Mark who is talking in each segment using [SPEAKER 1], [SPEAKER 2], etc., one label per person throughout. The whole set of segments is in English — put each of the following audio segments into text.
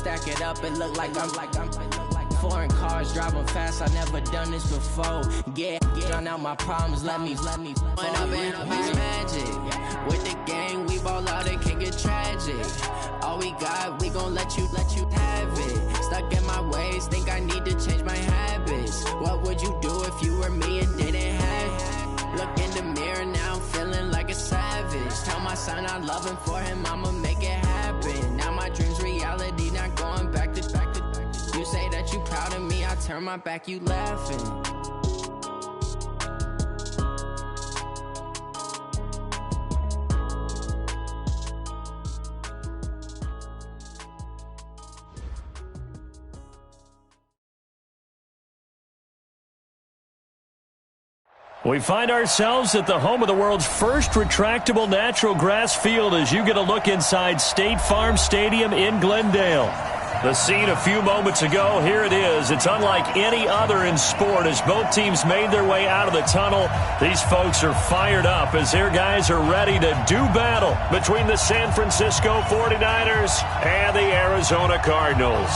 [SPEAKER 1] stack it up, it look like I'm foreign cars, driving fast, I never done this before. Get on out my problems, let me When up and it's magic. With the gang, we ball out, it can get tragic. All we got, we gon' let you have it. Stuck in my ways, think I need to change my habits. What would you do if you were me and didn't have it? Look in the mirror, now I'm feeling like a savage. Tell my son I love him, for him I'ma make it happen. Now my dream's reality, not going back to. You say that you proud of me, I turn my back, you laughing.
[SPEAKER 2] We find ourselves at the home of the world's first retractable natural grass field as you get a look inside State Farm Stadium in Glendale. The scene a few moments ago, here it is. It's unlike any other in sport as both teams made their way out of the tunnel. These folks are fired up as their guys are ready to do battle between the San Francisco 49ers and the Arizona Cardinals.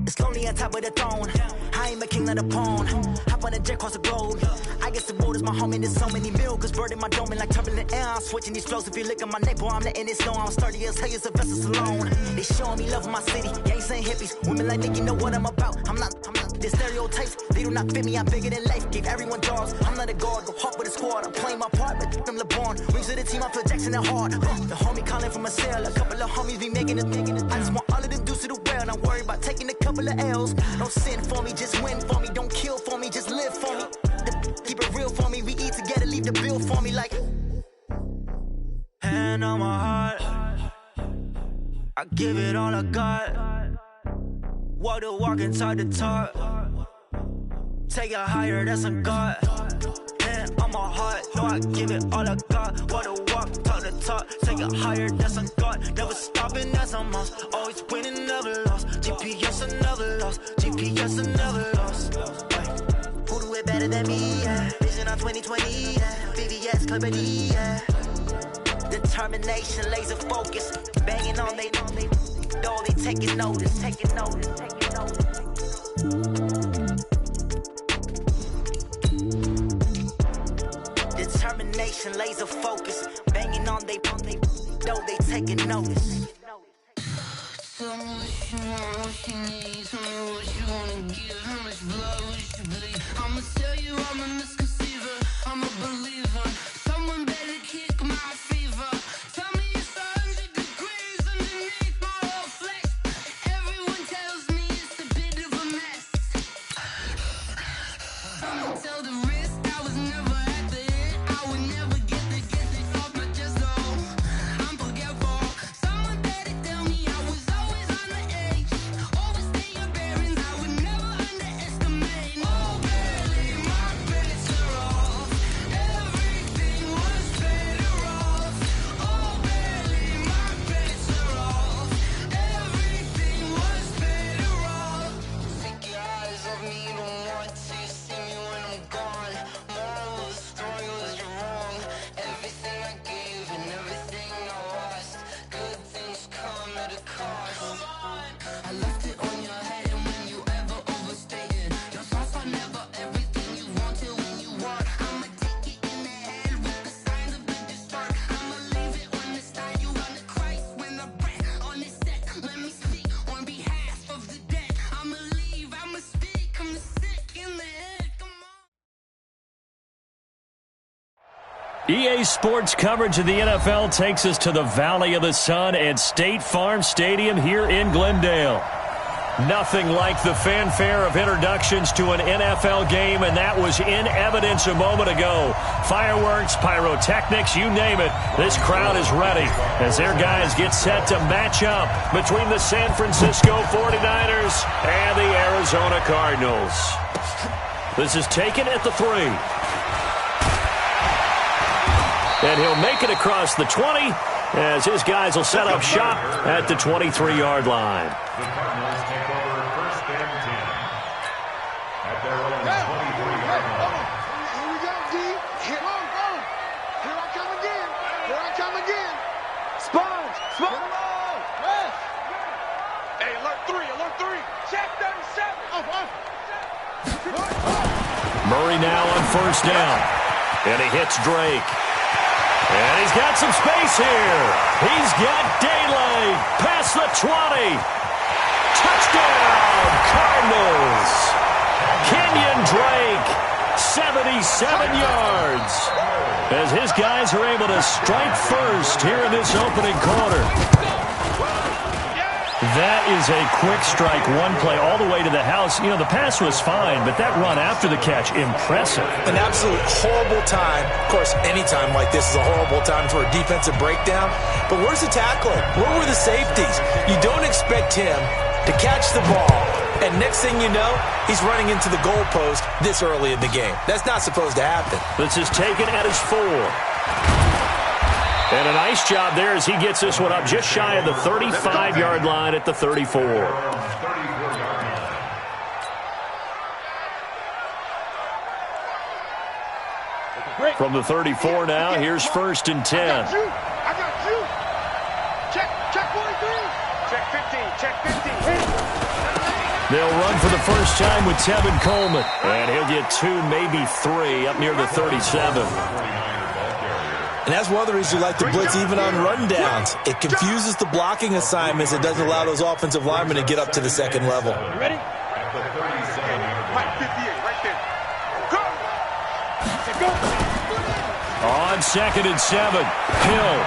[SPEAKER 3] It's lonely on top of the throne. I ain't a king, not a pawn. Hop on a jet across the globe. I guess the world is my home and there's so many milks. Bird in my dome and like turbulent air. I'm switching these flows. If you look at my neck, boy, I'm letting it snow. I'm sturdy as hell as a vessel alone. They showing me love in my city. Gangs and hippies. Women like Nick, you know what I'm about. I'm not the stereotypes. They do not fit me. I'm bigger than life. Gave everyone dogs. I'm not a guard. Go hard with a squad. I'm playing my part, but them LeBron. Rings to the team. I'm Phil Jackson and hard. The homie calling from a cell. A couple of homies be making it. I just want all of them dudes to the well. Not worry about taking a couple of L's. Don't sin for me, just win for me. Don't kill for me, just live for me. Keep it real for me. We eat together, leave the bill for me like. Hand on my heart, I give it all I got. Walk the walk and talk the talk. Take it higher, that's a God. Hand on my heart, no, I give it all I got. Walk the walk, talk the talk. Take it higher, that's a God. Never stopping, that's a must. Always winning, never lost. GPS, I never lost. GPS, I never lost. Who do it better than me? Yeah. Vision on 2020. Yeah. VVS, Clarity. Yeah. Determination, laser focus. Banging on they door, they taking notice. Taking notice. Taking notice. Determination, laser focus. Banging on they door, they taking notice.
[SPEAKER 4] Tell me what you want, what you need. Tell me what you wanna give. How much blood would you bleed? I'ma tell you I'm a misconceiver. I'm a believer. Someone better kick my fever. Tell me it's 100 degrees underneath my whole flesh. Everyone tells me it's a bit of a mess. I'ma tell the risk I was never at the end. I would never get this off my chest. Oh, I'm forgetful. Someone better tell me I was always on the edge. Overstay your bearings. I would never underestimate.
[SPEAKER 2] EA Sports coverage of the NFL takes us to the Valley of the Sun at State Farm Stadium here in Glendale. Nothing like the fanfare of introductions to an NFL game, and that was in evidence a moment ago. Fireworks, pyrotechnics, you name it. This crowd is ready as their guys get set to match up between the San Francisco 49ers and the Arizona Cardinals. This is taken at the 3. And he'll make it across the 20 as his guys will set up shop at the 23-yard line.
[SPEAKER 5] The Cardinals take over 1st and 10 at their own 23-yard line.
[SPEAKER 6] Here we go, D. Here I come again. Here I come again. Sponge. West. Hey, alert 3. Check 37.
[SPEAKER 2] Murray now on 1st down. And he hits Drake. And he's got some space here. He's got daylight past the 20. Touchdown, Cardinals. Kenyon Drake, 77 yards. As his guys are able to strike first here in this opening quarter. That is a quick strike, one play all the way to the house. You know, the pass was fine, but that run after the catch, impressive.
[SPEAKER 7] An absolute horrible time. Of course, any time like this is a horrible time for a defensive breakdown. But where's the tackler? Where were the safeties? You don't expect him to catch the ball, and next thing you know, he's running into the goalpost this early in the game. That's not supposed to happen.
[SPEAKER 2] This is taken at his 4. And a nice job there as he gets this one up just shy of the 35-yard line at the 34. From the 34 now, here's 1st and 10.
[SPEAKER 6] I got you. Check 43. Check 15.
[SPEAKER 2] They'll run for the first time with Tevin Coleman. And he'll get 2, maybe 3 up near the 37.
[SPEAKER 7] And that's one of the reasons you like to blitz even on rundowns. It confuses the blocking assignments. It doesn't allow those offensive linemen to get up to the second level.
[SPEAKER 6] You ready? At the 38, right there. Go.
[SPEAKER 2] On 2nd and 7, Hill.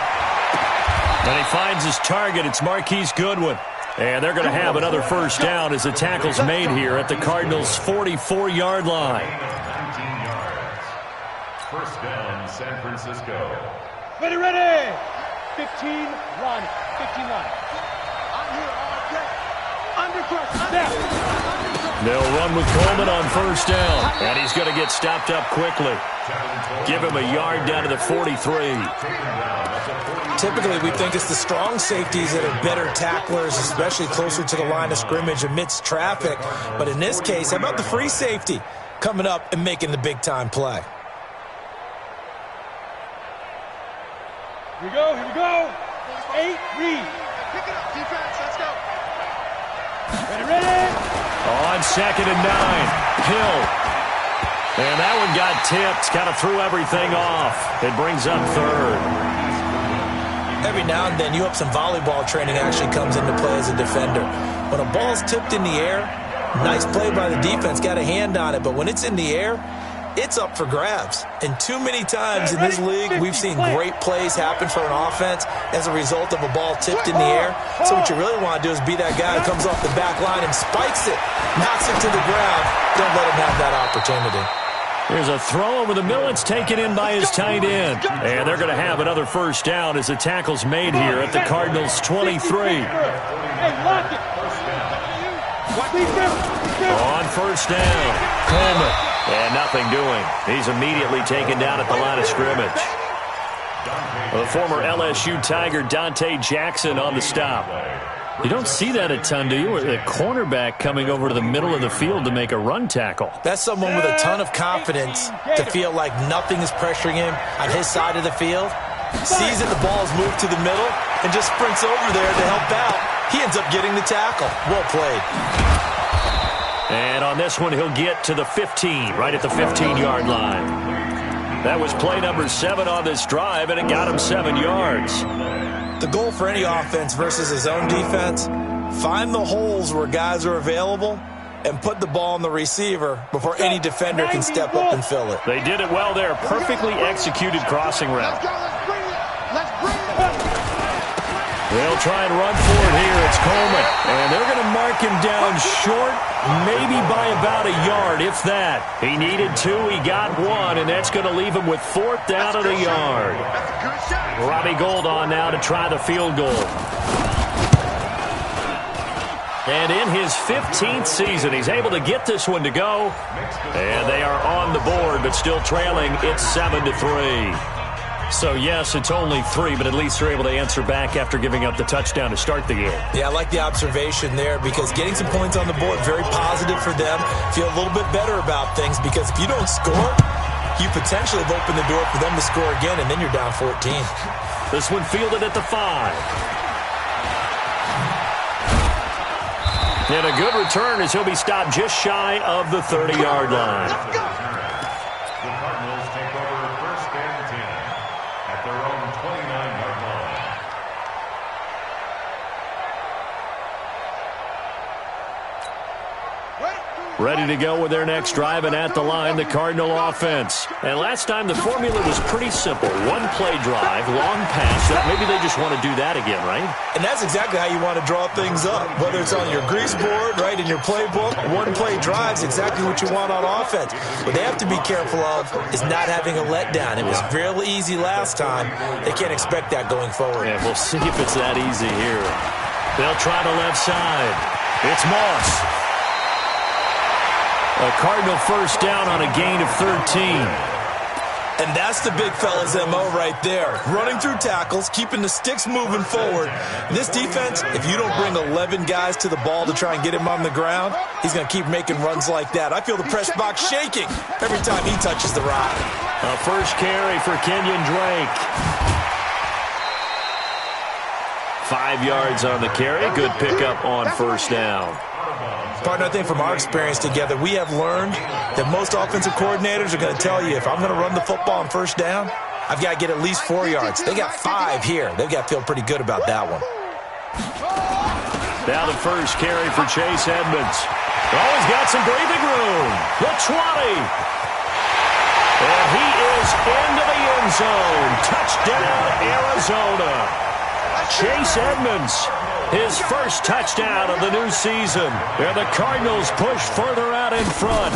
[SPEAKER 2] And he finds his target. It's Marquise Goodwin. And they're going to have another first down as the tackle's made here at the Cardinals' 44-yard line.
[SPEAKER 5] 19 yards. First down, San Francisco.
[SPEAKER 6] Ready. 15 run. I'm here all day. Under pressure.
[SPEAKER 2] They'll run with Coleman on first down. And he's going to get stopped up quickly. Give him a yard down to the 43.
[SPEAKER 7] Typically, we think it's the strong safeties that are better tacklers, especially closer to the line of scrimmage amidst traffic. But in this case, how about the free safety coming up and making the big-time play?
[SPEAKER 6] Here we go. 8, read. Pick it up, defense. Let's go. Ready.
[SPEAKER 2] On 2nd and 9, Hill. And that one got tipped, kind of threw everything off. It brings up 3rd.
[SPEAKER 7] Every now and then, you hope some volleyball training actually comes into play as a defender. When a ball's tipped in the air, nice play by the defense, got a hand on it. But when it's in the air, it's up for grabs. And too many times in this league, we've seen great plays happen for an offense as a result of a ball tipped in the air. So what you really want to do is be that guy who comes off the back line and spikes it, knocks it to the ground. Don't let him have that opportunity.
[SPEAKER 2] There's a throw over the middle. It's taken in by his tight end. And they're going to have another first down as the tackle's made here at the Cardinals' 23. On first down, Coleman. And nothing doing. He's immediately taken down at the line of scrimmage. The former LSU Tiger Dante Jackson on the stop. You don't see that a ton, do you? A cornerback coming over to the middle of the field to make a run tackle.
[SPEAKER 7] That's someone with a ton of confidence to feel like nothing is pressuring him on his side of the field. Sees that the ball's moved to the middle and just sprints over there to help out. He ends up getting the tackle. Well played.
[SPEAKER 2] And on this one, he'll get to the 15, right at the 15-yard line. That was play number 7 on this drive, and it got him 7 yards.
[SPEAKER 7] The goal for any offense versus his own defense, find the holes where guys are available and put the ball on the receiver before any defender can step up and fill it.
[SPEAKER 2] They did it well there. Perfectly executed crossing route. They'll try and run for it here. It's Coleman. And they're going to mark him down short, maybe by about a yard, if that. He needed 2. He got 1, and that's going to leave him with 4th down at a yard. Robbie Gould on now to try the field goal. And in his 15th season, he's able to get this one to go. And they are on the board, but still trailing. It's 7-3. So, yes, it's only 3, but at least they're able to answer back after giving up the touchdown to start the game.
[SPEAKER 7] Yeah, I like the observation there because getting some points on the board, very positive for them. Feel a little bit better about things because if you don't score, you potentially have opened the door for them to score again, and then you're down 14.
[SPEAKER 2] This one fielded at the 5. And a good return as he'll be stopped just shy of the 30-yard line.
[SPEAKER 5] The Cardinals take over 1st and 10 at their own 29-yard line.
[SPEAKER 2] Ready to go with their next drive, and at the line, the Cardinal offense. And last time, the formula was pretty simple. 1-play drive, long pass. Maybe they just want to do that again, right?
[SPEAKER 7] And that's exactly how you want to draw things up. Whether it's on your grease board, right, in your playbook, 1-play drive is exactly what you want on offense. What they have to be careful of is not having a letdown. It was real easy last time. They can't expect that going forward.
[SPEAKER 2] Yeah, we'll see if it's that easy here. They'll try the left side. It's Moss. A Cardinal 1st down on a gain of 13.
[SPEAKER 7] And that's the big fella's MO right there. Running through tackles, keeping the sticks moving forward. This defense, if you don't bring 11 guys to the ball to try and get him on the ground, he's going to keep making runs like that. I feel the press box shaking every time he touches the rock.
[SPEAKER 2] A first carry for Kenyon Drake. 5 yards on the carry. Good pickup on 1st down.
[SPEAKER 7] Partner, I think from our experience together, we have learned that most offensive coordinators are going to tell you, if I'm going to run the football on 1st down, I've got to get at least 4 yards. They got 5 here. They've got to feel pretty good about that one.
[SPEAKER 2] Now the first carry for Chase Edmonds. Oh, he's got some breathing room. The 20. And he is into the end zone. Touchdown, Arizona. Chase Edmonds, his first touchdown of the new season. And the Cardinals push further out in front.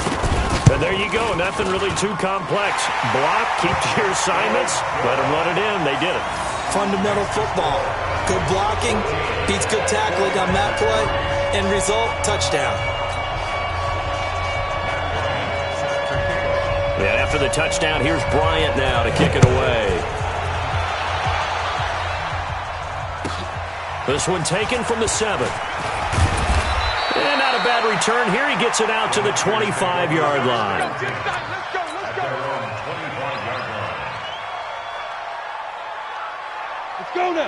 [SPEAKER 2] And there you go. Nothing really too complex. Block, keep to your assignments. Let them run it in. They did it.
[SPEAKER 7] Fundamental football. Good blocking beats good tackling on that play. End result, touchdown.
[SPEAKER 2] And after the touchdown, here's Bryant now to kick it away. This one taken from the 7. And not a bad return here. He gets it out to the 25-yard line.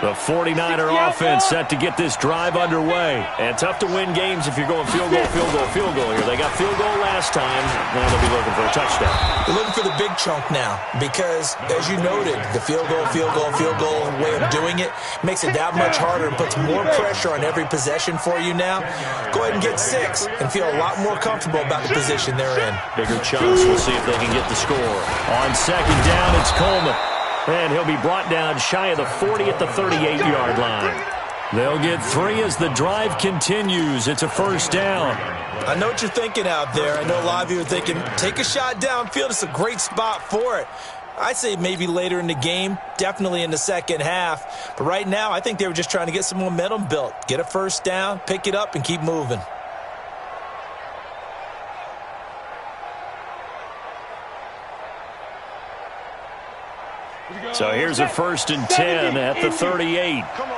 [SPEAKER 2] The 49er offense set to get this drive underway. And tough to win games if you're going field goal, field goal, field goal here. They got field goal last time. Now they'll be looking for a touchdown.
[SPEAKER 7] They're looking for the big chunk now because, as you noted, the field goal way of doing it makes it that much harder and puts more pressure on every possession for you now. Go ahead and get 6 and feel a lot more comfortable about the position they're in.
[SPEAKER 2] Bigger chunks. We'll see if they can get the score. On 2nd down, it's Coleman. And he'll be brought down shy of the 40 at the 38-yard line. They'll get 3 as the drive continues. It's a 1st down.
[SPEAKER 7] I know what you're thinking out there. I know a lot of you are thinking, take a shot downfield. It's a great spot for it. I'd say maybe later in the game, definitely in the second half. But right now, I think they were just trying to get some momentum built. Get a 1st down, pick it up, and keep moving.
[SPEAKER 2] So here's a 1st and 10 at the 38.
[SPEAKER 6] Come on.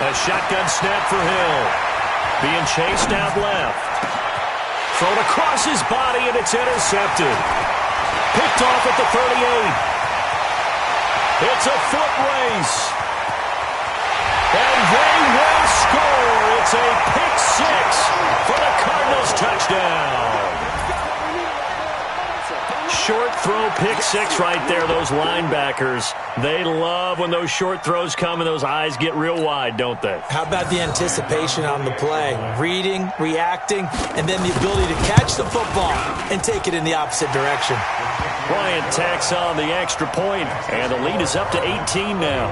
[SPEAKER 2] A shotgun snap for Hill. Being chased out left. Thrown across his body, and it's intercepted. Picked off at the 38. It's a foot race. And they will score. It's a pick 6 for the Cardinals touchdown. short throw pick six right there, those linebackers. They love when those short throws come and those eyes get real wide, don't they?
[SPEAKER 7] How about the anticipation on the play? Reading, reacting, and then the ability to catch the football and take it in the opposite direction.
[SPEAKER 2] Bryant tacks on the extra point, and the lead is up to 18 now.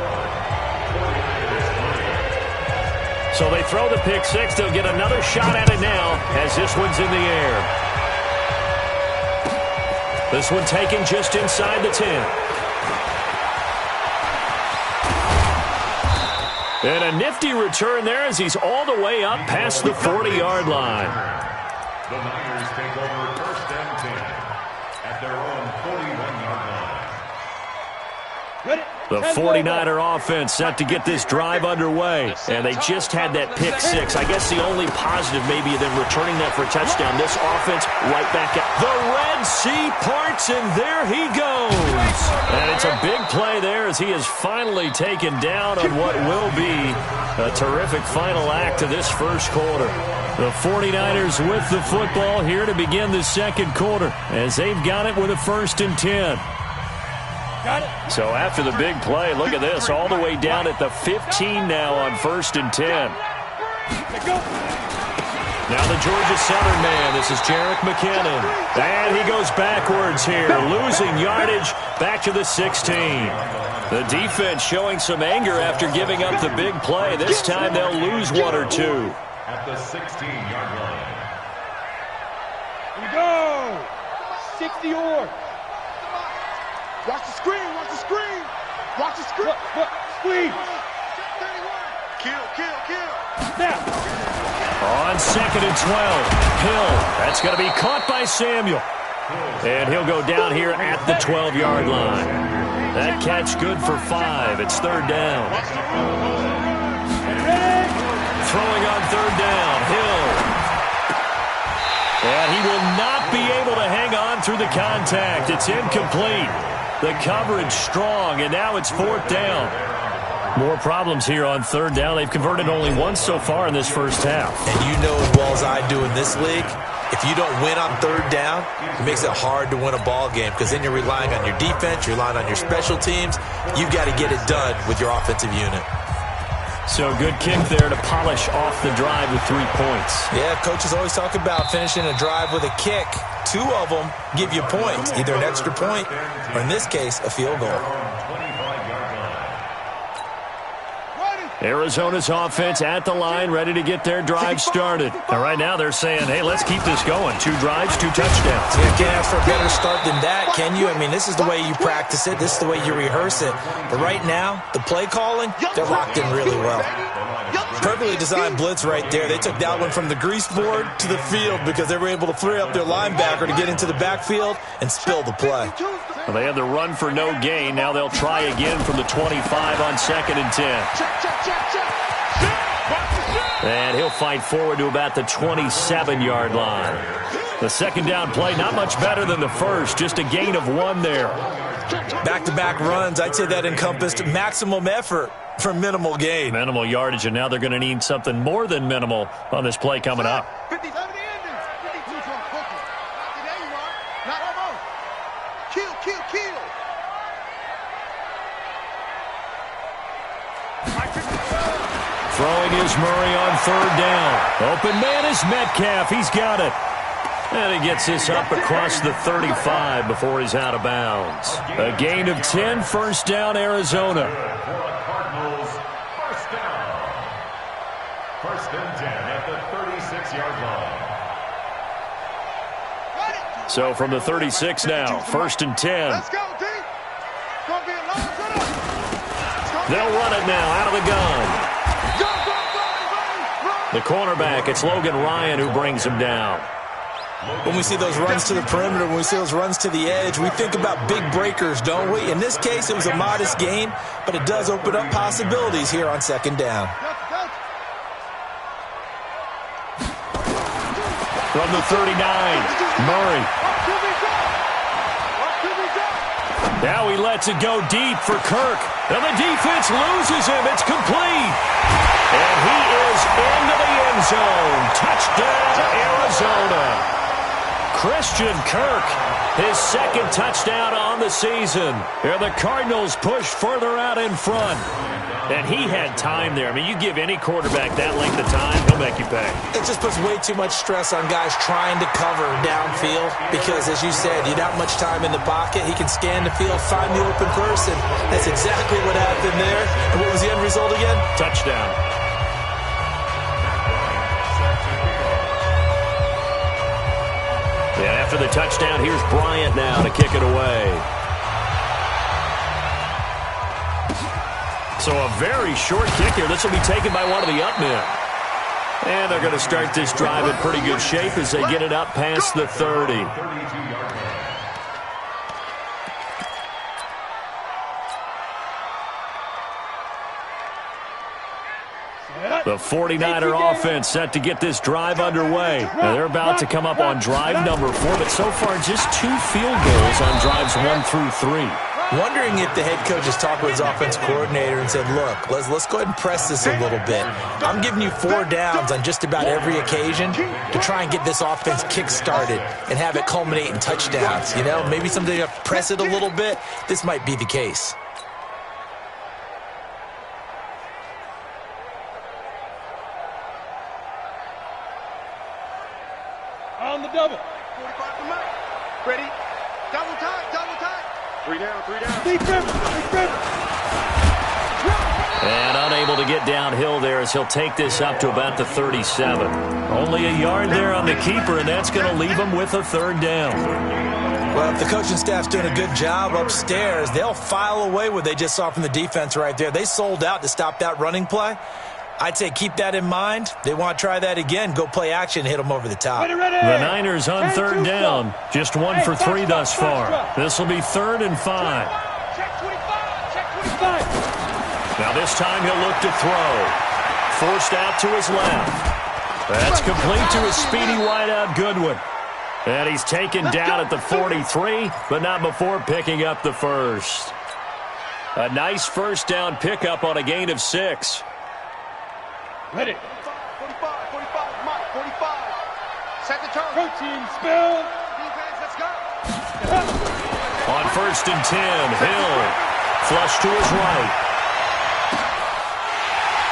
[SPEAKER 2] So they throw the pick six. They'll get another shot at it now as this one's in the air. This one taken just inside the 10. And a nifty return there as he's all the way up past the 40-yard line.
[SPEAKER 5] The Niners take over first and 10 at their own 41-yard line.
[SPEAKER 2] The 49er offense set to get this drive underway. And they just had that pick six. I guess the only positive maybe than returning that for a touchdown. This offense right back at the Red Sea parts, and there he goes. And it's a big play there as he is finally taken down on what will be a terrific final act of this first quarter. The 49ers with the football here to begin the second quarter as they've got it with a 1st and 10. So after the big play, look at this, all the way down at the 15 now on 1st and 10. Now the Georgia Southern man, this is Jerick McKinnon. And he goes backwards here, losing yardage back to the 16. The defense showing some anger after giving up the big play. This time they'll lose one or two.
[SPEAKER 5] At the 16-yard line.
[SPEAKER 6] Here we go. 60 or. Watch the screen, watch the screen. Watch the screen. Look, squeeze. Kill. Snap.
[SPEAKER 2] On 2nd and 12, Hill. That's going to be caught by Samuel. And he'll go down here at the 12-yard line. That catch good for 5. It's 3rd down. Throwing on 3rd down, Hill. And he will not be able to hang on through the contact. It's incomplete. The coverage strong, and now it's 4th down. More problems here on 3rd down. They've converted only once so far in this first half.
[SPEAKER 7] And you know as well as I do in this league, if you don't win on 3rd down, it makes it hard to win a ball game because then you're relying on your defense, you're relying on your special teams. You've got to get it done with your offensive unit.
[SPEAKER 2] So good kick there to polish off the drive with 3 points.
[SPEAKER 7] Yeah, coaches always talk about finishing a drive with a kick. 2 of them give you points, either an extra point or, in this case, a field goal.
[SPEAKER 2] Arizona's offense at the line, ready to get their drive started. And right now they're saying, hey, let's keep this going. 2 drives, 2 touchdowns.
[SPEAKER 7] You can't ask for a better start than that, can you? I mean, this is the way you practice it. This is the way you rehearse it. But right now, the play calling, they're locked in really well. Perfectly designed blitz right there. They took that one from the grease board to the field because they were able to free up their linebacker to get into the backfield and spill the play.
[SPEAKER 2] Well, they had the run for no gain. Now they'll try again from the 25 on 2nd and 10. And he'll fight forward to about the 27-yard line. The 2nd down play, not much better than the first, just a gain of 1 there.
[SPEAKER 7] Back-to-back runs, I'd say that encompassed maximum effort for minimal gain.
[SPEAKER 2] Minimal yardage, and now they're going to need something more than minimal on this play coming up. Throwing is Murray on 3rd down. Open man is Metcalf. He's got it. And he gets this up across the 35 before he's out of bounds. A gain of 10, 1st down, Arizona.
[SPEAKER 5] Cardinals, 1st down. 1st and 10 at the 36-yard line.
[SPEAKER 2] So from the 36 now, 1st and 10.
[SPEAKER 6] Let's go, D. It's going to be a long run.
[SPEAKER 2] They'll run it now out of the gun. The cornerback, it's Logan Ryan who brings him down.
[SPEAKER 7] When we see those runs to the perimeter, when we see those runs to the edge, we think about big breakers, don't we? In this case, it was a modest gain, but it does open up possibilities here on 2nd down.
[SPEAKER 2] From the 39, Murray. Now he lets it go deep for Kirk. And the defense loses him. It's complete. And he is into the end zone. Touchdown, Arizona. Christian Kirk, his second touchdown on the season. And the Cardinals push further out in front. And he had time there. I mean, you give any quarterback that length of time, he'll make you pay.
[SPEAKER 7] It just puts way too much stress on guys trying to cover downfield because, as you said, you don't have much time in the pocket. He can scan the field, find the open person. That's exactly what happened there. And what was the end result again?
[SPEAKER 2] Touchdown. And after the touchdown, here's Bryant now to kick it away. So a very short kick here. This will be taken by one of the up men. And they're going to start this drive in pretty good shape as they get it up past the 30. The 49er offense set to get this drive underway. Now they're about to come up on drive number 4, but so far just 2 field goals on drives 1 through 3.
[SPEAKER 7] Wondering if the head coach has talked with his offense coordinator and said, look, let's go ahead and press this a little bit. I'm giving you 4 downs on just about every occasion to try and get this offense kick-started and have it culminate in touchdowns. You know, maybe something to press it a little bit. This might be the case.
[SPEAKER 6] On the double. 45 to Mike. Ready? Double time, double time. 3 down, 3 down. Defense.
[SPEAKER 2] And unable to get downhill there as he'll take this up to about the 37. Only a yard there on the keeper, and that's going to leave him with a 3rd down.
[SPEAKER 7] Well, if the coaching staff's doing a good job upstairs, they'll file away what they just saw from the defense right there. They sold out to stop that running play. I'd say keep that in mind. They want to try that again. Go play action, hit them over the top.
[SPEAKER 2] The Niners on 3rd down. Just 1 for 3 thus far. This will be 3rd and 5.
[SPEAKER 6] Check 25. Check 25.
[SPEAKER 2] Now this time he'll look to throw. Forced out to his left. That's complete to his speedy wideout Goodwin. And he's taken down at the 43, but not before picking up the first. A nice first down pickup on a gain of 6.
[SPEAKER 6] Ready. 45, 45, Mike, 45. Set the turn. Protein spill. Defense, let's go.
[SPEAKER 2] On 1st and 10, Hill. Flush to his right.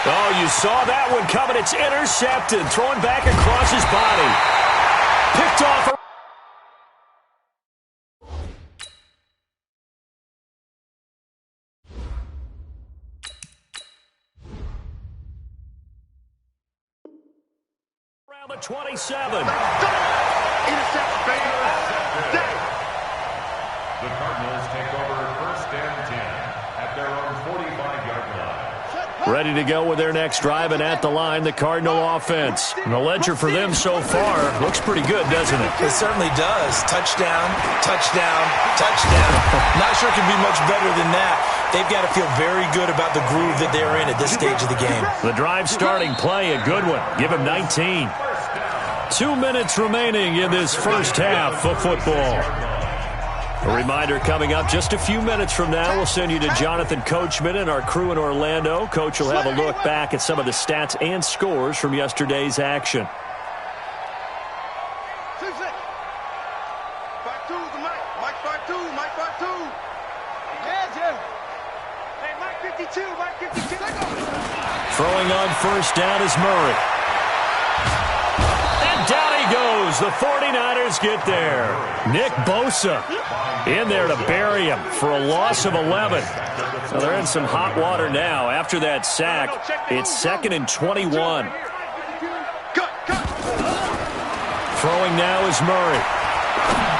[SPEAKER 2] Oh, you saw that one coming. It's intercepted. Throwing back across his body. Picked off. Around the 27.
[SPEAKER 6] Intercept, baby.
[SPEAKER 5] The Cardinals take over 1st and 10 at their own 45-yard line.
[SPEAKER 2] Ready to go with their next drive, and at the line, the Cardinal offense. And the ledger for them so far looks pretty good, doesn't it?
[SPEAKER 7] It certainly does. Touchdown, touchdown, touchdown. Not sure it can be much better than that. They've got to feel very good about the groove that they're in at this stage of the game.
[SPEAKER 2] The drive starting play, a good one. Give him 19. 2 minutes remaining in this first half of football. A reminder coming up just a few minutes from now. We'll send you to Jonathan Coachman and our crew in Orlando. Coach will have a look back at some of the stats and scores from yesterday's action.
[SPEAKER 6] 5-2 to Mike. Mike 5-2. Mike 5-2. Yeah, Jim. Hey, Mike 52. Mike 52.
[SPEAKER 2] Throwing on 1st down is Murray. And down he goes. The 49ers get there. Nick Bosa in there to bury him for a loss of 11. So they're in some hot water now. After that sack, it's 2nd and 21. Throwing now is Murray.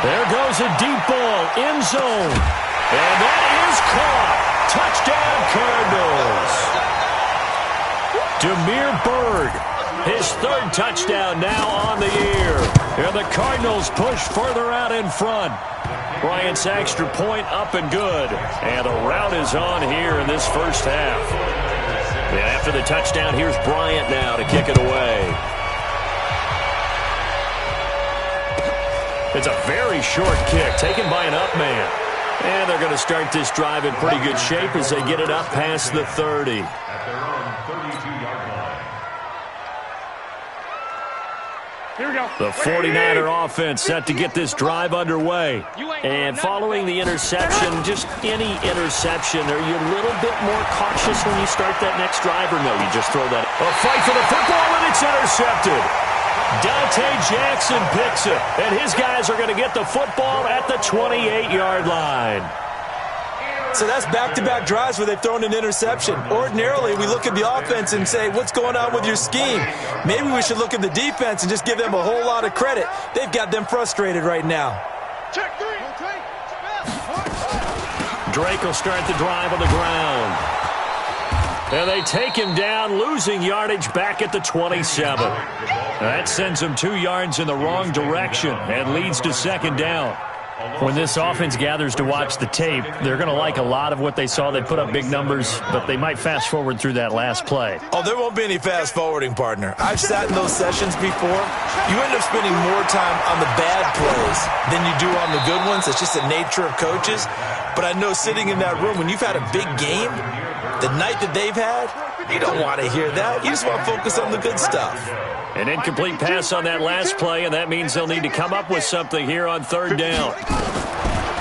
[SPEAKER 2] There goes a deep ball, end zone. And that is caught. Touchdown Cardinals. Demir Bird, his 3rd touchdown now on the year. And the Cardinals push further out in front. Bryant's extra point up and good. And the rout is on here in this first half. And after the touchdown, here's Bryant now to kick it away. It's a very short kick taken by an up man. And they're going to start this drive in pretty good shape as they get it up past the 30.
[SPEAKER 5] At their own 32-yard line.
[SPEAKER 2] The 49er offense set to get this drive underway. And following the interception, just any interception, are you a little bit more cautious when you start that next drive, or no, you just throw that? A fight for the football, and it's intercepted. Dante Jackson picks it, and his guys are going to get the football at the 28-yard line.
[SPEAKER 7] So that's back-to-back drives where they've thrown an interception. Ordinarily, we look at the offense and say, what's going on with your scheme? Maybe we should look at the defense and just give them a whole lot of credit. They've got them frustrated right now.
[SPEAKER 2] Drake will start the drive on the ground. And they take him down, losing yardage back at the 27. That sends him 2 yards in the wrong direction and leads to second down.
[SPEAKER 8] When this offense gathers to watch the tape, they're going to like a lot of what they saw. They put up big numbers, but they might fast forward through that last play.
[SPEAKER 7] Oh, there won't be any fast forwarding, partner. I've sat in those sessions before. You end up spending more time on the bad plays than you do on the good ones. It's just the nature of coaches. But I know sitting in that room, when you've had a big game, the night that they've had, you don't want to hear that. You just want to focus on the good stuff.
[SPEAKER 2] An incomplete pass on that last play, and that means they'll need to come up with something here on third down.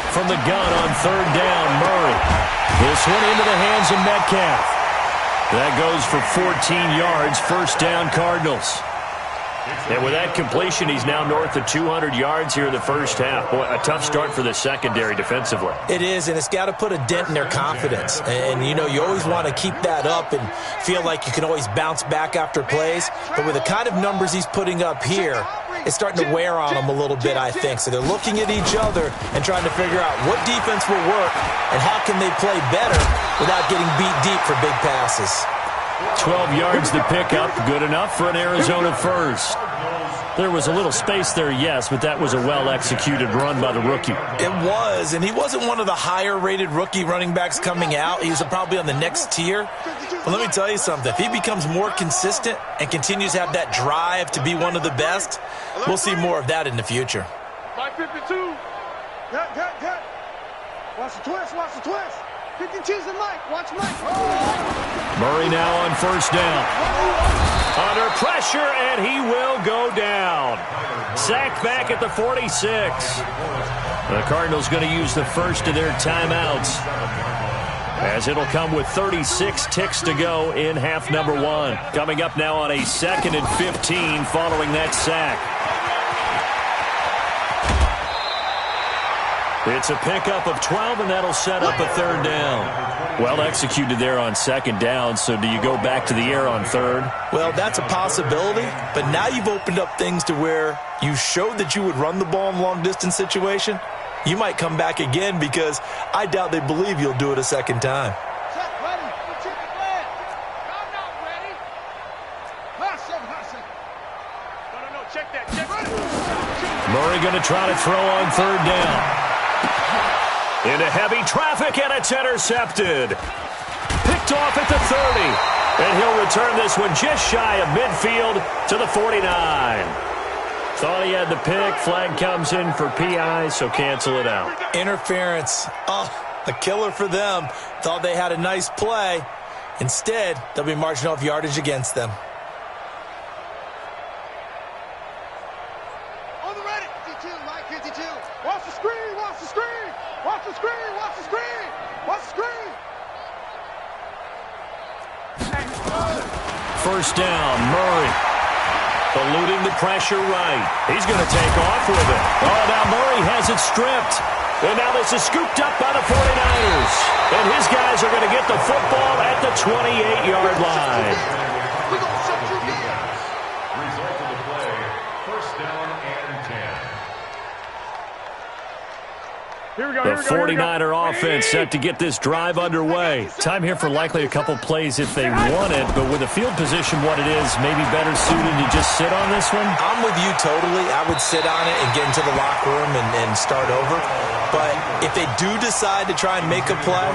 [SPEAKER 2] From the gun on third down, Murray. This one into the hands of Metcalf. That goes for 14 yards, first down Cardinals. And with that completion, he's now north of 200 yards here in the first half. Boy, a tough start for the secondary defensively.
[SPEAKER 7] It is, and it's got to put a dent in their confidence. And, you know, you always want to keep that up and feel like you can always bounce back after plays. But with the kind of numbers he's putting up here, it's starting to wear on them a little bit, I think. So they're looking at each other and trying to figure out what defense will work and how can they play better without getting beat deep for big passes.
[SPEAKER 2] 12 yards to pick up, good enough for an Arizona first. There was a little space there, yes, but that was a well-executed run by the rookie.
[SPEAKER 7] It was, and he wasn't one of the higher-rated rookie running backs coming out. He was probably on the next tier. But let me tell you something. If he becomes more consistent and continues to have that drive to be one of the best, we'll see more of that in the future.
[SPEAKER 6] 552. Cut. Watch the twist, watch the twist. 52's and Mike. Watch Mike.
[SPEAKER 2] Murray now on first down. Under pressure, and he will go down. Sacked back at the 46. The Cardinals going to use the first of their timeouts, as it'll come with 36 ticks to go in half number one. Coming up now on a 2nd and 15 following that sack. It's a pickup of 12, and that'll set up a third down. Well executed there on second down, so do you go back to the air on third?
[SPEAKER 7] Well, that's a possibility, but now you've opened up things to where you showed that you would run the ball in long-distance situation. You might come back again because I doubt they believe you'll do it a second time.
[SPEAKER 2] Murray going to try to throw on third down. Into heavy traffic, and it's intercepted. Picked off at the 30. And he'll return this one just shy of midfield to the 49. Thought he had the pick. Flag comes in for PI, so cancel it out.
[SPEAKER 7] Interference. Oh, a killer for them. Thought they had a nice play. Instead, they'll be marching off yardage against them.
[SPEAKER 6] On the ready. 52, Mike 52. Watch the screen, watch the screen. Watch the screen, watch the screen. Watch the screen.
[SPEAKER 2] First down, Murray. Eluding the pressure right. He's going to take off with it. Oh, now Murray has it stripped. And now this is scooped up by the 49ers. And his guys are going to get the football at the 28-yard line.
[SPEAKER 6] We're going to shut you down.
[SPEAKER 5] Result of the play, first down and 10.
[SPEAKER 2] The 49er offense set to get this drive underway. Time here for likely a couple plays if they want it, but with the field position what it is, maybe better suited to just sit on this one?
[SPEAKER 7] I'm with you totally. I would sit on it and get into the locker room and start over. But if they do decide to try and make a play,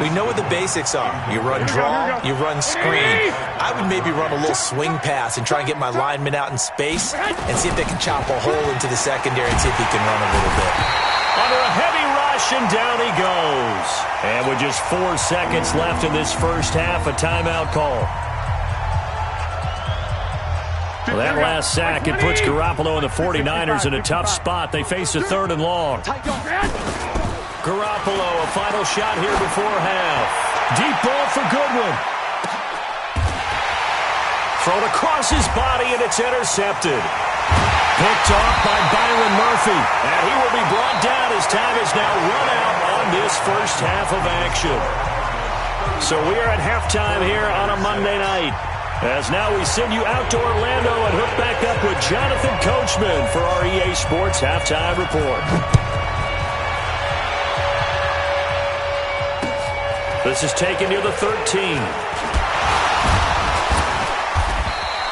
[SPEAKER 7] we know what the basics are. You run draw, you run screen. I would maybe run a little swing pass and try and get my lineman out in space and see if they can chop a hole into the secondary and see if he can run a little bit.
[SPEAKER 2] Under a heavy rush, and down he goes. And with just 4 seconds left in this first half, a timeout call. Well, that last sack, it puts Garoppolo and the 49ers in a tough spot. They face a 3rd and long. Garoppolo, a final shot here before half. Deep ball for Goodwin. Thrown across his body, and it's intercepted. Picked off by Byron Murphy. And he will be brought down as time is now run out on this first half of action. So we are at halftime here on a Monday night. As now we send you out to Orlando and hook back up with Jonathan Coachman for our EA Sports Halftime Report. This is taken near the 13.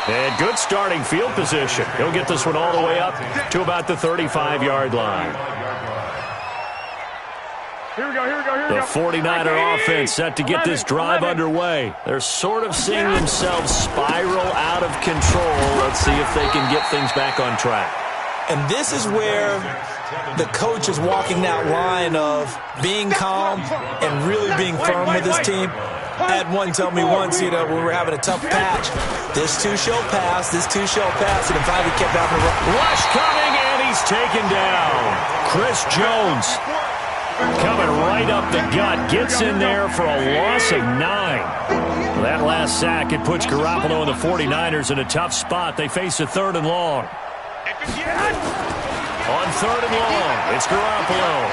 [SPEAKER 2] And good starting field position. He'll get this one all the way up to about the 35-yard line.
[SPEAKER 6] Here we go.
[SPEAKER 2] The 49er offense set to get this drive underway. They're sort of seeing themselves spiral out of control. Let's see if they can get things back on track.
[SPEAKER 7] And this is where the coach is walking that line of being calm and really being firm with his team. I had one tell me once, when we were having a tough patch, this too shall pass, and then finally kept having a
[SPEAKER 2] rush coming, and he's taken down. Chris Jones coming right up the gut, gets in there for a loss of 9. That last sack, it puts Garoppolo and the 49ers in a tough spot. They face a 3rd and long. On 3rd and long, it's Garoppolo.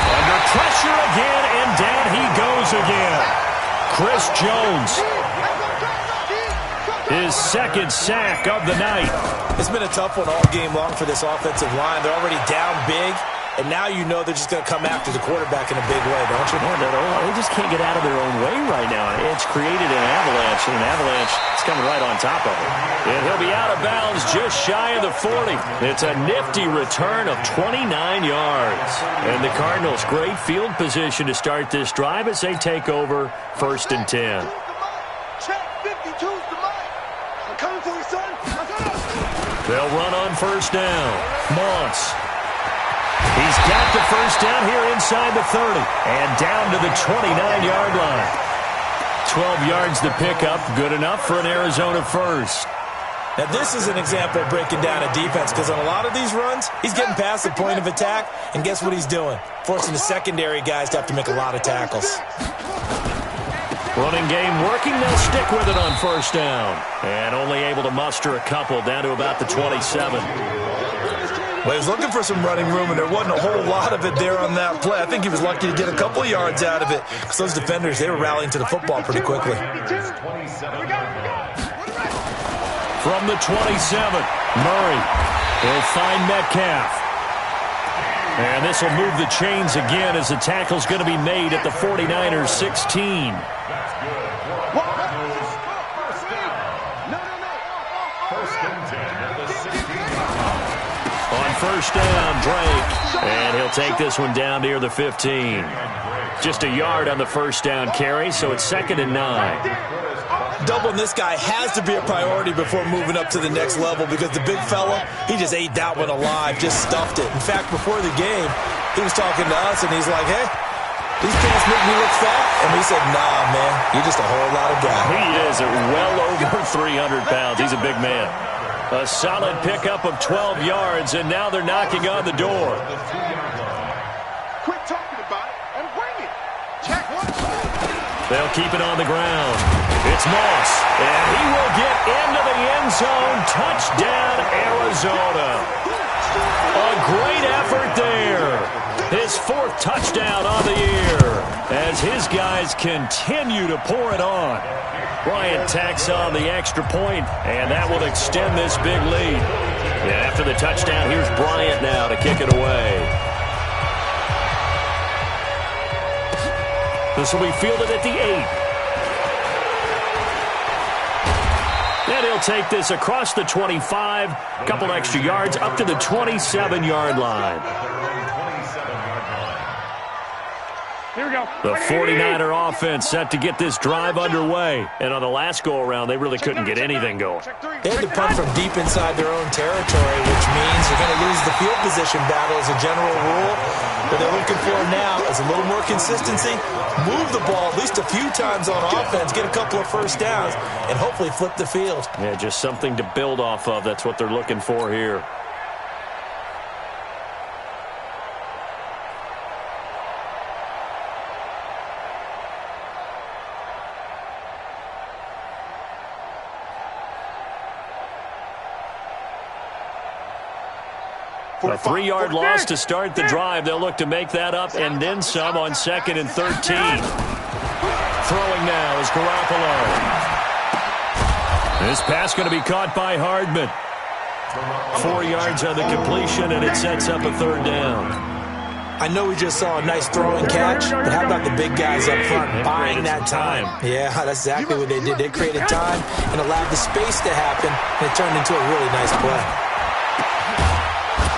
[SPEAKER 2] Under pressure again, and down he goes again. Chris Jones, his 2nd sack of the night.
[SPEAKER 7] It's been a tough one all game long for this offensive line. They're already down big, and now you know they're just going to come after the quarterback in a big way, don't you?
[SPEAKER 2] Yeah, they just can't get out of their own way right now. It's created an avalanche, and an avalanche is coming right on top of it. And he'll be out of bounds just shy of the 40. It's a nifty return of 29 yards. And the Cardinals, great field position to start this drive as they take over 1st and 10. They'll run on 1st down. Moss. He's got the 1st down here inside the 30 and down to the 29-yard line. 12 yards to pick up, good enough for an Arizona 1st.
[SPEAKER 7] Now, this is an example of breaking down a defense because on a lot of these runs, he's getting past the point of attack, and guess what he's doing? Forcing the secondary guys to have to make a lot of tackles.
[SPEAKER 2] Running game working, they'll stick with it on 1st down. And only able to muster a couple down to about the 27.
[SPEAKER 7] Well, he was looking for some running room, and there wasn't a whole lot of it there on that play. I think he was lucky to get a couple of yards out of it because those defenders, they were rallying to the football pretty quickly.
[SPEAKER 2] From the 27, Murray will find Metcalf. And this will move the chains again as the tackle's going to be made at the 49ers 16. On 1st down, Drake. And he'll take this one down near the 15. Just a yard on the 1st down carry, so it's 2nd and 9.
[SPEAKER 7] Doubling this guy has to be a priority before moving up to the next level because the big fella, he just ate that one alive, just stuffed it. In fact, before the game, he was talking to us, and he's like, hey, these pants make me look fat. And we said, nah, man, you're just a whole lot of guy.
[SPEAKER 2] He is well over 300 pounds. He's a big man. A solid pickup of 12 yards, and now they're knocking on the door.
[SPEAKER 6] Quit talking about it and bring it. Check one.
[SPEAKER 2] They'll keep it on the ground. It's Moss, and he will get into the end zone. Touchdown, Arizona. A great effort there. His 4th touchdown on the year as his guys continue to pour it on. Bryant tacks on the extra point, and that will extend this big lead. And after the touchdown, here's Bryant now to kick it away. This will be fielded at the 8. And he'll take this across the 25, a couple extra yards, up to the 27-yard line.
[SPEAKER 6] Here we go.
[SPEAKER 2] The 49er offense set to get this drive underway. And on the last go-around, they really couldn't get anything going.
[SPEAKER 7] They had to punt from deep inside their own territory, which means they're going to lose the field position battle as a general rule. What they're looking for now is a little more consistency, move the ball at least a few times on offense, get a couple of first downs, and hopefully flip the field.
[SPEAKER 2] Yeah, just something to build off of. That's what they're looking for here. A 3-yard loss to start the drive. They'll look to make that up and then some on 2nd and 13. Throwing now is Garoppolo. This pass going to be caught by Hardman. 4 yards on the completion, and it sets up a 3rd down.
[SPEAKER 7] I know we just saw a nice throwing catch, but how about the big guys up front buying that time? Yeah, that's exactly what they did. They created time and allowed the space to happen, and it turned into a really nice play.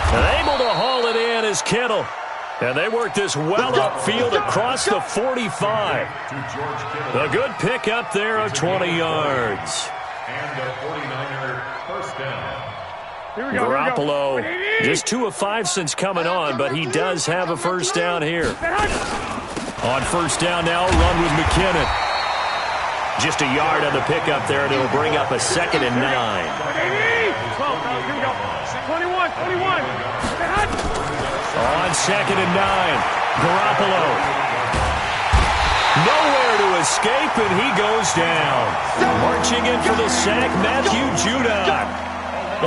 [SPEAKER 2] And able to haul it in is Kittle. And they work this well upfield across the 45. A good pick up there of 20 yards.
[SPEAKER 5] And the 49er first down.
[SPEAKER 2] Garoppolo, just 2 of 5 since coming on, but he does have a first down here. On first down now, run with McKinnon. Just a yard on the pickup there, and it'll bring up a 2nd and 9.
[SPEAKER 6] 21.
[SPEAKER 2] On 2nd and 9, Garoppolo. Nowhere to escape, and he goes down. Marching in for the sack, Matthew Judon.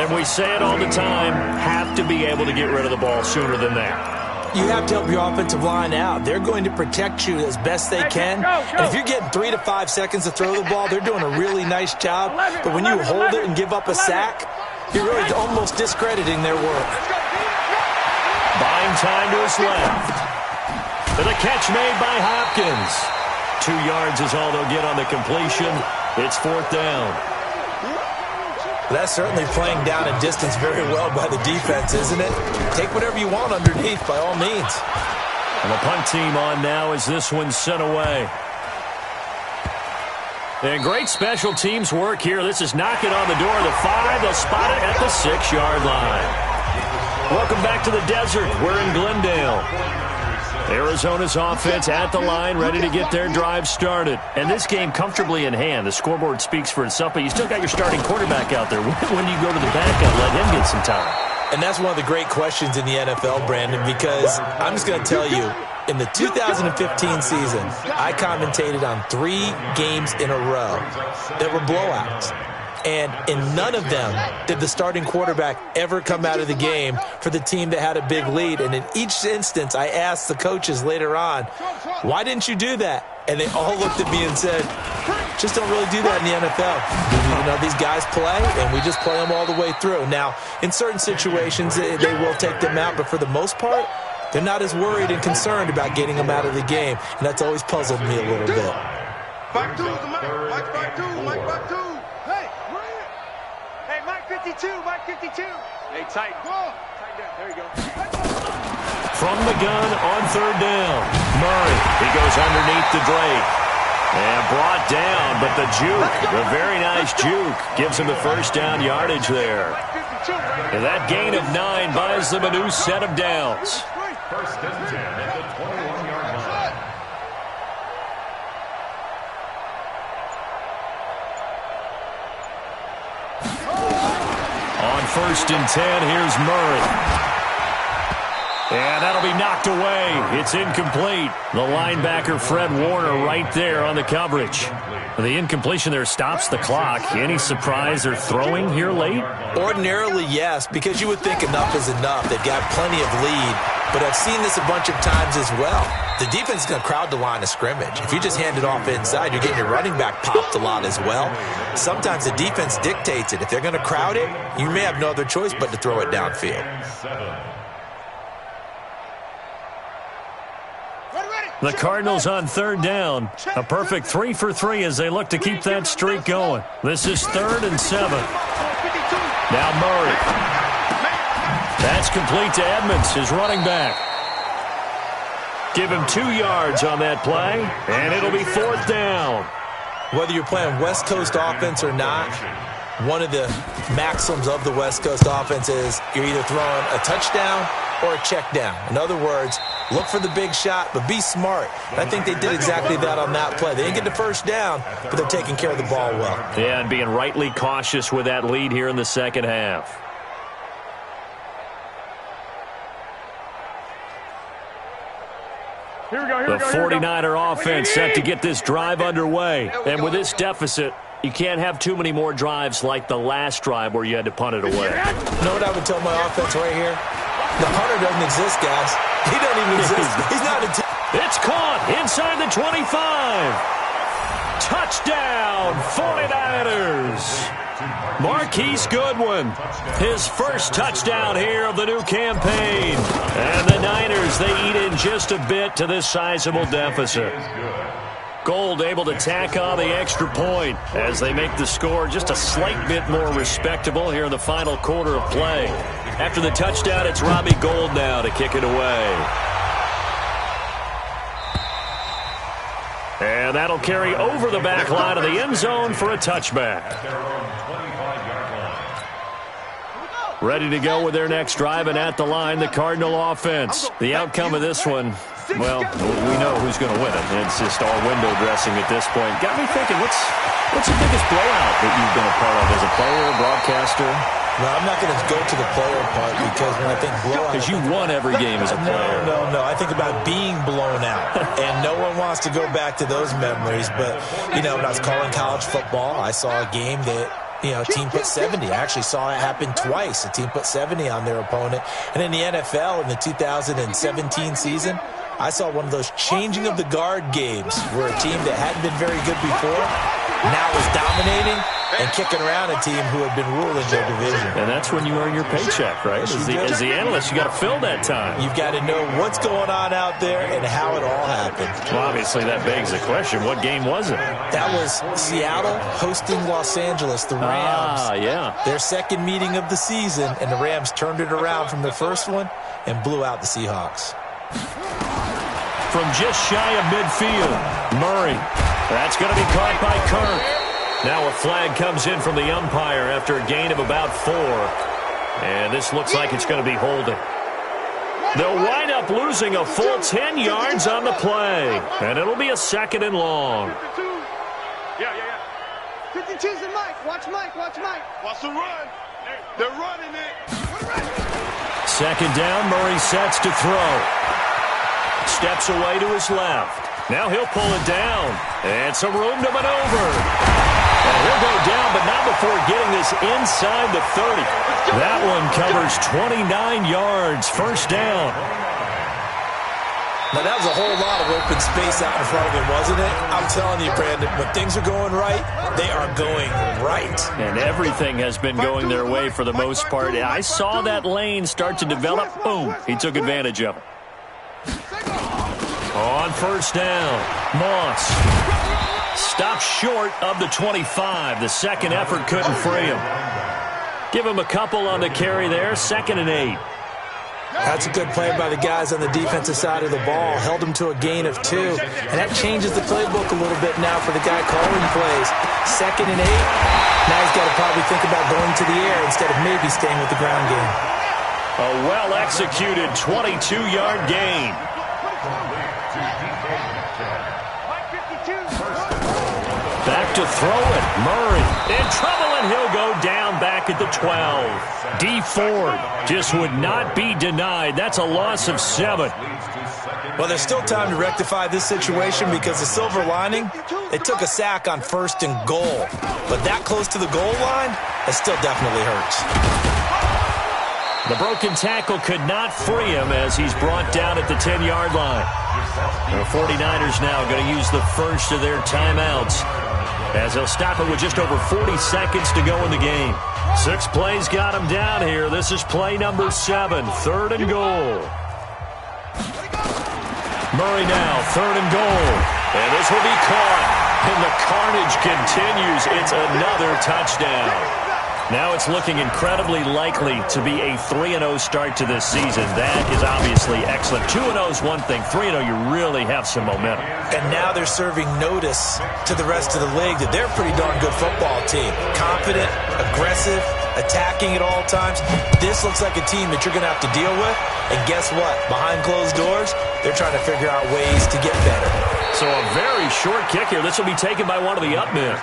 [SPEAKER 2] And we say it all the time, have to be able to get rid of the ball sooner than that.
[SPEAKER 7] You have to help your offensive line out. They're going to protect you as best they can. And if you're getting 3 to 5 seconds to throw the ball, they're doing a really nice job. But when you hold it and give up a sack, you're really almost discrediting their work.
[SPEAKER 2] Buying time to his left. And the catch made by Hopkins. 2 yards is all they'll get on the completion. It's 4th down.
[SPEAKER 7] That's certainly playing down in distance very well by the defense, isn't it? Take whatever you want underneath, by all means.
[SPEAKER 2] And the punt team on now as this one's sent away. And great special teams work here. This is knocking on the door of the 5. They'll spot it at the 6-yard line. Welcome back to the desert. We're in Glendale. Arizona's offense at the line, ready to get their drive started. And this game comfortably in hand. The scoreboard speaks for itself, but you still got your starting quarterback out there. When do you go to the backup, let him get some time?
[SPEAKER 7] And that's one of the great questions in the NFL, Brandon, because I'm just going to tell you, in the 2015 season, I commentated on 3 games in a row that were blowouts. And in none of them did the starting quarterback ever come out of the game for the team that had a big lead. And in each instance, I asked the coaches later on, why didn't you do that? And they all looked at me and said, just don't really do that in the NFL. You know, these guys play, and we just play them all the way through. Now, in certain situations, they will take them out, but for the most part, they're not as worried and concerned about getting them out of the game. And that's always puzzled me a little bit.
[SPEAKER 6] Back two, Mike, back two. Hey, we're in. Hey, Mike 52. Hey, tight. Tight down. There you go.
[SPEAKER 2] From the gun on 3rd down. Murray, he goes underneath the Drake. And brought down, but the juke, the very nice juke, gives him the first down yardage there. And that gain of 9 buys them a new set of downs.
[SPEAKER 5] First and 10 at the 21-yard line.
[SPEAKER 2] On 1st and 10, here's Murray. And that'll be knocked away. It's incomplete. The linebacker, Fred Warner, right there on the coverage. The incompletion there stops the clock. Any surprise they're throwing here late?
[SPEAKER 7] Ordinarily, yes, because you would think enough is enough. They've got plenty of lead, but I've seen this a bunch of times as well. The defense is going to crowd the line of scrimmage. If you just hand it off inside, you're getting your running back popped a lot as well. Sometimes the defense dictates it. If they're going to crowd it, you may have no other choice but to throw it downfield.
[SPEAKER 2] The Cardinals on 3rd down. A perfect 3 for 3 as they look to keep that streak going. This is 3rd and 7. Now Murray. That's complete to Edmonds, his running back. Give him 2 yards on that play, and it'll be 4th down.
[SPEAKER 7] Whether you're playing West Coast offense or not, one of the maxims of the West Coast offense is you're either throwing a touchdown or a check down. In other words, look for the big shot, but be smart. And I think they did exactly that on that play. They didn't get the first down, but they're taking care of the ball well.
[SPEAKER 2] Yeah, and being rightly cautious with that lead here in the second half. The 49er offense set to get this drive underway. And with this deficit, you can't have too many more drives like the last drive where you had to punt it away.
[SPEAKER 7] You know what I would tell my offense right here? The punter doesn't exist, guys. He doesn't even exist. He's not a
[SPEAKER 2] It's caught inside the 25. Touchdown, 49ers. Marquise Goodwin, his first touchdown here of the new campaign. And the Niners, they eat in just a bit to this sizable deficit. Gold able to tack on the extra point as they make the score just a slight bit more respectable here in the final quarter of play. After the touchdown, it's Robbie Gould now to kick it away. And that'll carry over the back line of the end zone for a touchback. Ready to go with their next drive, and at the line, the Cardinal offense. The outcome of this one, well, we know who's going to win it. It's just all window dressing at this point. Got me thinking, what's the biggest blowout that you've been a part of as a player, broadcaster?
[SPEAKER 7] No, I'm not going to go to the player part because when I think blowout...
[SPEAKER 2] Because you won every game as a player.
[SPEAKER 7] No. I think about being blown out. And no one wants to go back to those memories. But, you know, when I was calling college football, I saw a game that... a team put 70. I actually saw it happen twice. A team put 70 on their opponent. And in the NFL, in the 2017 season, I saw one of those changing of the guard games where a team that hadn't been very good before now is dominating and kicking around a team who had been ruling their division.
[SPEAKER 2] And that's when you earn your paycheck, right? As the analyst, you got to fill that time.
[SPEAKER 7] You've got to know what's going on out there and how it all happened.
[SPEAKER 2] Well, obviously, that begs the question, what game was it?
[SPEAKER 7] That was Seattle hosting Los Angeles, the Rams.
[SPEAKER 2] Yeah.
[SPEAKER 7] Their second meeting of the season, and the Rams turned it around from their first one and blew out the Seahawks.
[SPEAKER 2] From just shy of midfield, Murray. That's going to be caught by Kirk. Now a flag comes in from the umpire after a gain of about 4. And this looks like it's going to be holding. They'll wind up losing a full 10 yards on the play. And it'll be a 2nd and long.
[SPEAKER 6] 52's and Mike. Watch Mike. Watch the run. They're running it.
[SPEAKER 2] 2nd down, Murray sets to throw. Steps away to his left. Now he'll pull it down. And some room to maneuver. And he'll go down, but not before getting this inside the 30. That one covers 29 yards. 1st down.
[SPEAKER 7] Now, that was a whole lot of open space out in front of him, wasn't it? I'm telling you, Brandon, when things are going right, they are going right.
[SPEAKER 2] And everything has been going their way for the most part. I saw that lane start to develop. Boom. He took advantage of it. On 1st down, Moss stops short of the 25. The second effort couldn't free him. Give him a couple on the carry there. 2nd and 8.
[SPEAKER 7] That's a good play by the guys on the defensive side of the ball. Held him to a gain of 2. And that changes the playbook a little bit now for the guy calling plays. 2nd and 8. Now he's got to probably think about going to the air instead of maybe staying with the ground game.
[SPEAKER 2] A well-executed 22-yard gain. Back to throw it. Murray in trouble, and he'll go down back at the 12. D Ford just would not be denied. That's a loss of 7.
[SPEAKER 7] Well, there's still time to rectify this situation because the silver lining, they took a sack on 1st and goal. But that close to the goal line, that still definitely hurts.
[SPEAKER 2] The broken tackle could not free him as he's brought down at the 10-yard line. The 49ers now going to use the first of their timeouts as they'll stop it with just over 40 seconds to go in the game. 6 plays got him down here. This is play number 7, 3rd and goal. Murray now, 3rd and goal. And this will be caught. And the carnage continues. It's another touchdown. Now it's looking incredibly likely to be a 3-0 start to this season. That is obviously excellent. 2-0 is one thing. 3-0, you really have some momentum.
[SPEAKER 7] And now they're serving notice to the rest of the league that they're a pretty darn good football team. Confident, aggressive, attacking at all times. This looks like a team that you're going to have to deal with. And guess what? Behind closed doors, they're trying to figure out ways to get better.
[SPEAKER 2] So a very short kick here. This will be taken by one of the up men.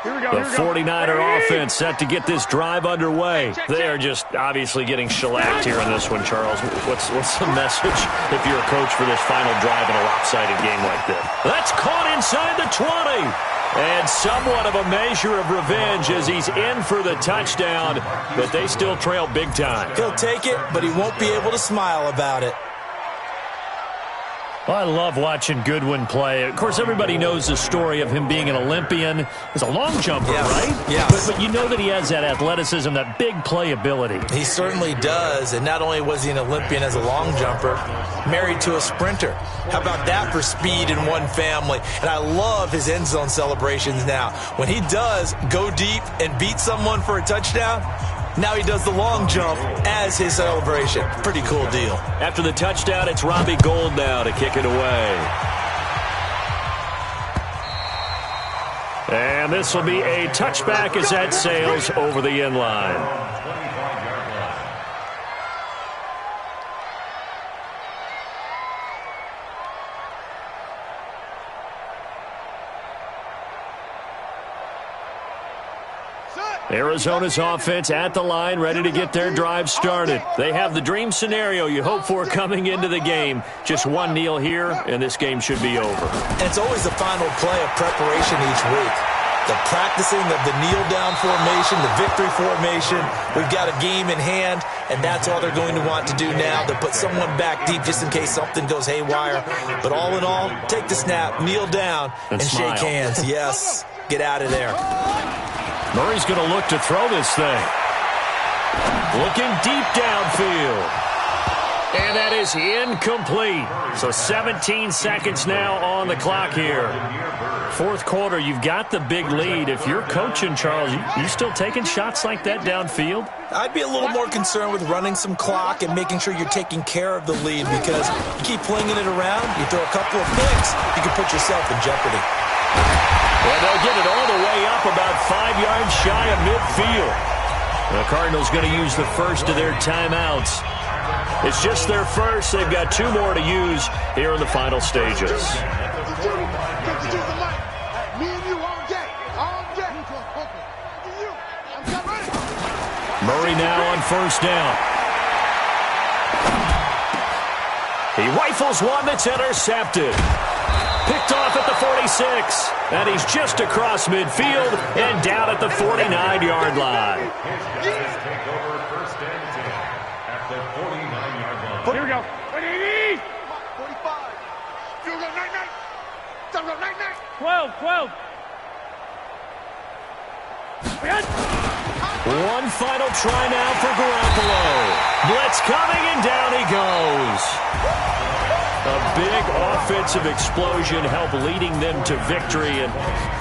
[SPEAKER 2] The 49er offense set to get this drive underway. They are just obviously getting shellacked here in this one, Charles. What's the message if you're a coach for this final drive in a lopsided game like this? That's caught inside the 20. And somewhat of a measure of revenge as he's in for the touchdown, but they still trail big time.
[SPEAKER 7] He'll take it, but he won't be able to smile about it.
[SPEAKER 8] Well, I love watching Goodwin play. Of course, everybody knows the story of him being an Olympian. He's a long jumper, right?
[SPEAKER 7] Yes.
[SPEAKER 8] But you know that he has that athleticism, that big playability.
[SPEAKER 7] He certainly does. And not only was he an Olympian as a long jumper, married to a sprinter. How about that for speed in one family? And I love his end zone celebrations now. When he does go deep and beat someone for a touchdown, now he does the long jump as his celebration. Pretty cool deal.
[SPEAKER 2] After the touchdown, it's Robbie Gould now to kick it away. And this will be a touchback as that sails over the end line. Arizona's offense at the line, ready to get their drive started. They have the dream scenario you hope for coming into the game. Just one kneel here, and this game should be over.
[SPEAKER 7] And it's always the final play of preparation each week. The practicing of the kneel-down formation, the victory formation. We've got a game in hand, and that's all they're going to want to do now, to put someone back deep just in case something goes haywire. But all in all, take the snap, kneel down, and shake hands. Yes, get out of there.
[SPEAKER 2] Murray's going to look to throw this thing. Looking deep downfield. And that is incomplete. So 17 seconds now on the clock here. Fourth quarter, you've got the big lead. If you're coaching, Charles, you still taking shots like that downfield?
[SPEAKER 7] I'd be a little more concerned with running some clock and making sure you're taking care of the lead, because you keep flinging it around, you throw a couple of picks, you can put yourself in jeopardy.
[SPEAKER 2] Well, they'll get it all the way up about 5 yards shy of midfield. The Cardinals going to use the first of their timeouts. It's just their first. They've got 2 more to use here in the final stages. Murray now on first down. He rifles one that's intercepted. Picked off at the 46. And he's just across midfield and down at the 49-yard line.
[SPEAKER 5] Take over first and 10 at the 49-yard line.
[SPEAKER 6] Here we go. 45. You go 9-9. Time go 9-9. 12.
[SPEAKER 2] One final try now for Garoppolo. Blitz coming, and down he goes. A big offensive explosion helped leading them to victory. And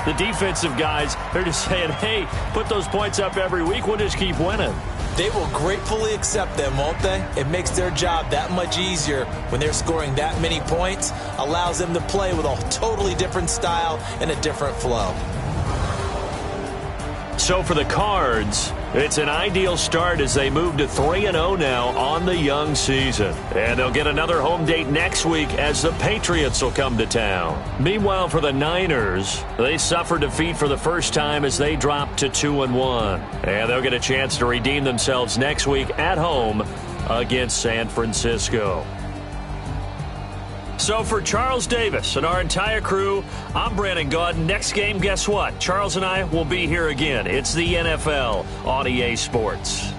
[SPEAKER 2] the defensive guys, they're just saying, hey, put those points up every week. We'll just keep winning.
[SPEAKER 7] They will gratefully accept them, won't they? It makes their job that much easier when they're scoring that many points. Allows them to play with a totally different style and a different flow.
[SPEAKER 2] So for the Cards, it's an ideal start as they move to 3-0 now on the young season. And they'll get another home date next week as the Patriots will come to town. Meanwhile, for the Niners, they suffer defeat for the first time as they drop to 2-1. And they'll get a chance to redeem themselves next week at home against San Francisco. So for Charles Davis and our entire crew, I'm Brandon Gaudin. Next game, guess what? Charles and I will be here again. It's the NFL on EA Sports.